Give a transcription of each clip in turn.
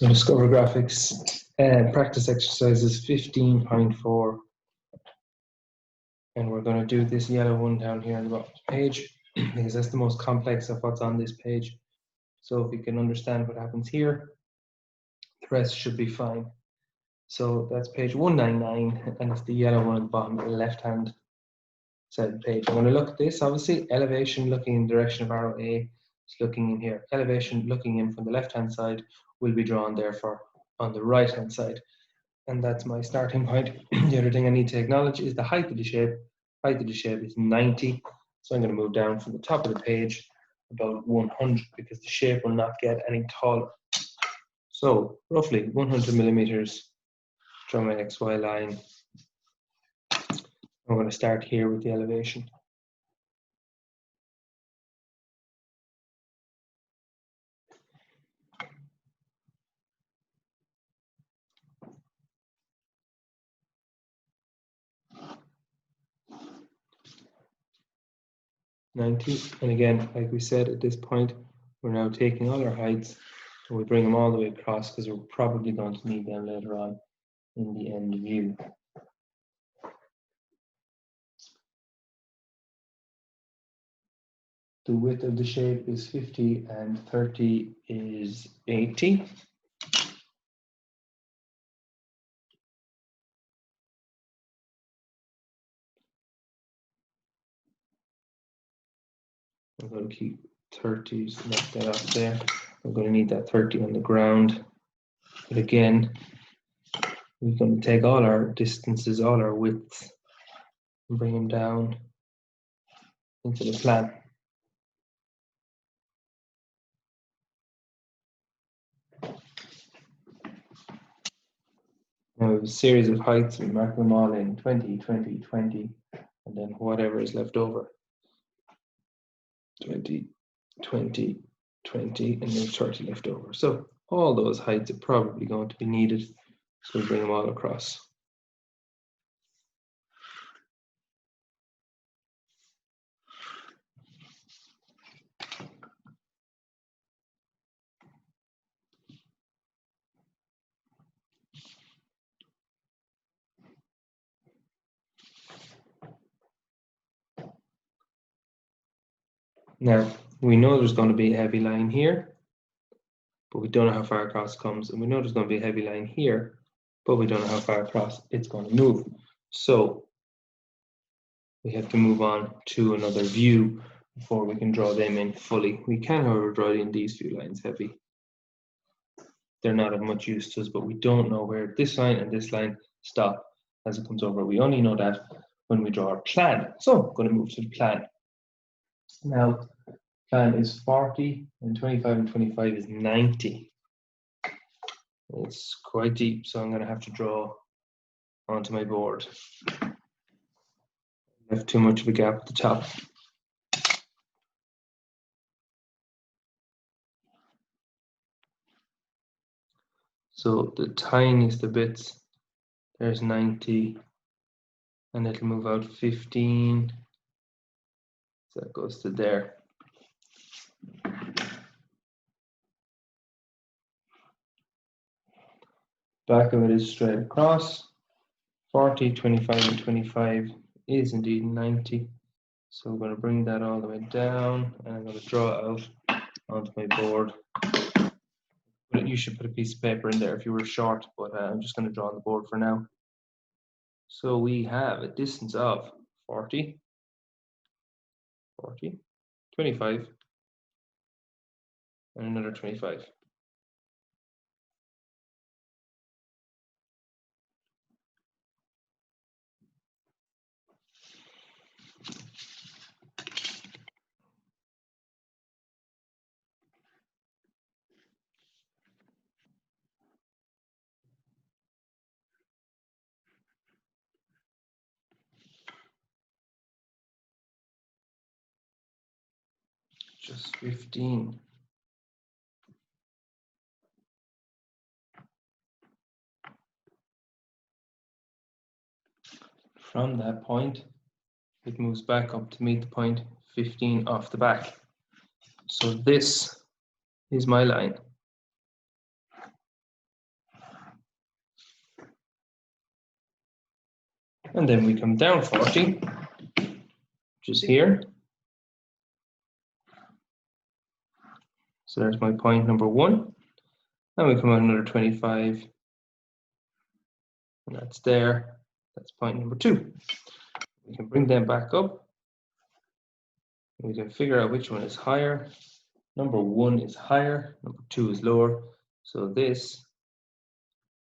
So Discover Graphics practice exercises 15.4, and we're going to do this yellow one down here on the bottom page because that's the most complex of what's on this page. So if we can understand what happens here, the rest should be fine. So that's page 199, and it's the yellow one at the bottom, left hand side of the page. I'm going to look at this, obviously, elevation looking in the direction of arrow A is looking in here. Elevation looking in from the left hand side will be drawn therefore on the right hand side. And that's my starting point. The other thing I need to acknowledge is the height of the shape. Height of the shape is 90. So I'm going to move down from the top of the page about 100 because the shape will not get any taller. So roughly 100 millimeters from my XY line. I'm going to start here with the elevation. $90, and again, like we said, at this point, we're now taking all our heights and we bring them all the way across because we're probably going to need them later on in the end view. The width of the shape is 50 and 30 is 80. I'm going to keep 30s, left that off there. I'm going to need that 30 on the ground. But again, we're going to take all our distances, all our widths, and bring them down into the plan. Now we have a series of heights, we mark them all in 20, 20, 20, and then whatever is left over. 20, 20, 20, and then 30 left over. So all those heights are probably going to be needed. So we bring them all across. Now, we know there's going to be a heavy line here, but we don't know how far across it comes. And we know there's going to be a heavy line here, but we don't know how far across it's going to move. So we have to move on to another view before we can draw them in fully. We can, however, draw in these few lines heavy. They're not of much use to us, but we don't know where this line and this line stop as it comes over. We only know that when we draw our plan. So I'm going to move to the plan. Now, plan is 40, and 25 and 25 is 90. It's quite deep, so I'm going to have to draw onto my board. I have too much of a gap at the top. So the tiniest of bits, there's 90, and it'll move out 15. So that goes to there. Back of it is straight across. 40, 25, and 25 is indeed 90. So I'm going to bring that all the way down, and I'm going to draw it out onto my board. But you should put a piece of paper in there if you were short, but I'm just going to draw on the board for now. So we have a distance of 40, 40, 25, and another 25. Just 15. From that point, it moves back up to meet the point 15 off the back. So this is my line. And then we come down 40, which is here. So there's my point number 1. And we come out another 25. And that's there. That's point number 2. We can bring them back up. We can figure out which one is higher. Number 1 is higher, number 2 is lower. So this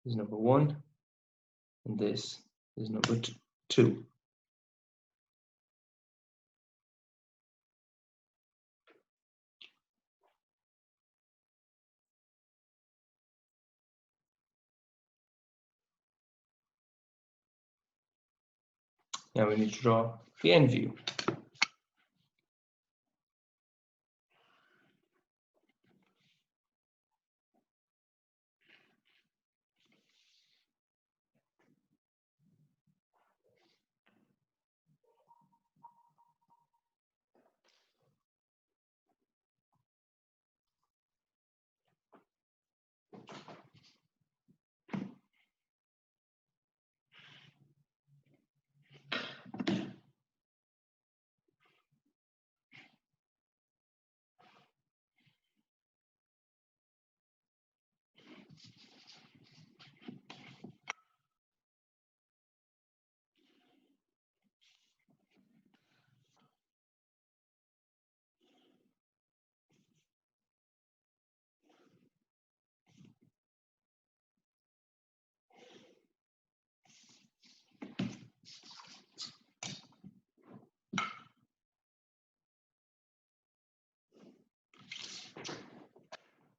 is number 1, and this is number 2. Now we need to draw the end view.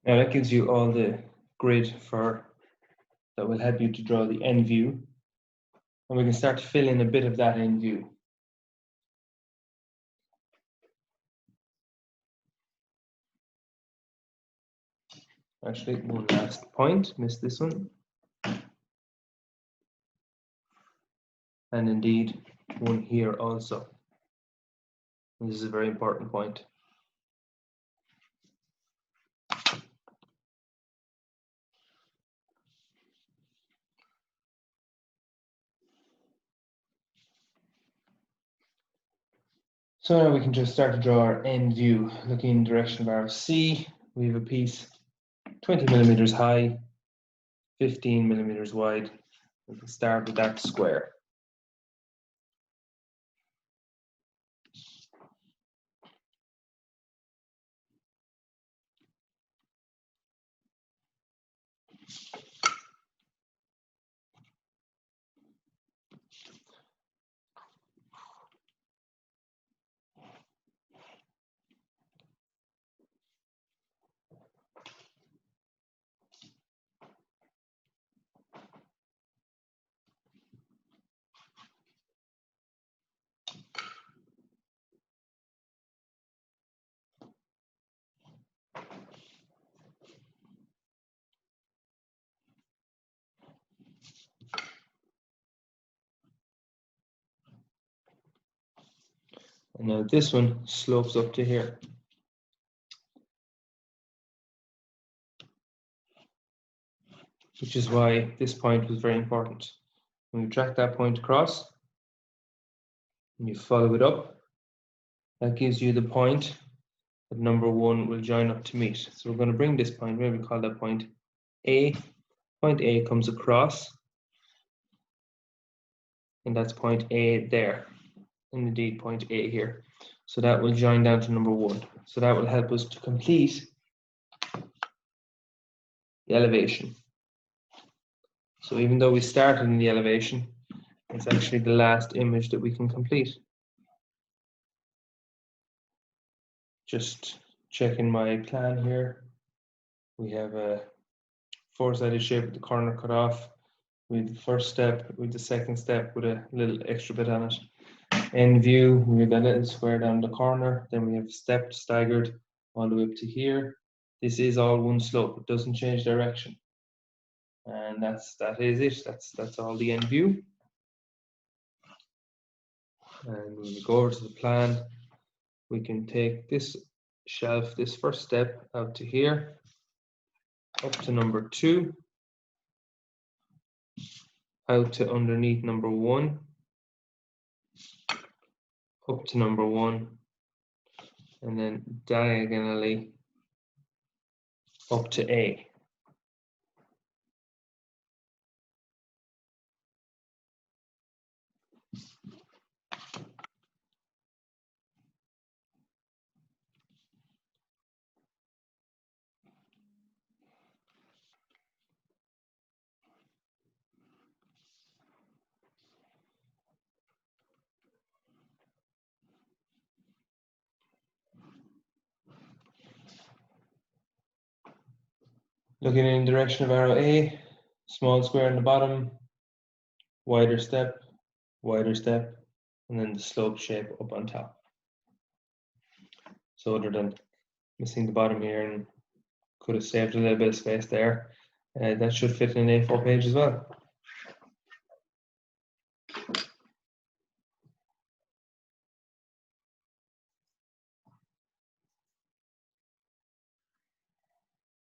Now that gives you all the grid that will help you to draw the end view. And we can start to fill in a bit of that end view. Actually, one last point, missed this one. And indeed, one here also. And this is a very important point. So now we can just start to draw our end view, looking in the direction of our C. We have a piece 20 millimeters high, 15 millimeters wide. We can start with that square. And now this one slopes up to here. Which is why this point was very important. When you track that point across, and you follow it up, that gives you the point that number 1 will join up to meet. So we're going to bring this point, maybe call that point A. Point A comes across, and that's point A there, and indeed point A here. So that will join down to number 1. So that will help us to complete the elevation. So even though we started in the elevation, it's actually the last image that we can complete. Just checking my plan here. We have a 4-sided shape with the corner cut off. We have the first step, with the second step with a little extra bit on it. End view, we have that little square down the corner. Then we have stepped, staggered all the way up to here. This is all one slope. It doesn't change direction. And that is it. That's all the end view. And when we go over to the plan, we can take this shelf, this first step out to here, up to number 2, out to underneath number 1, up to number 1, and then diagonally up to A. Looking in the direction of arrow A, small square in the bottom, wider step, and then the slope shape up on top. So other than missing the bottom here and could have saved a little bit of space there, that should fit in an A4 page as well.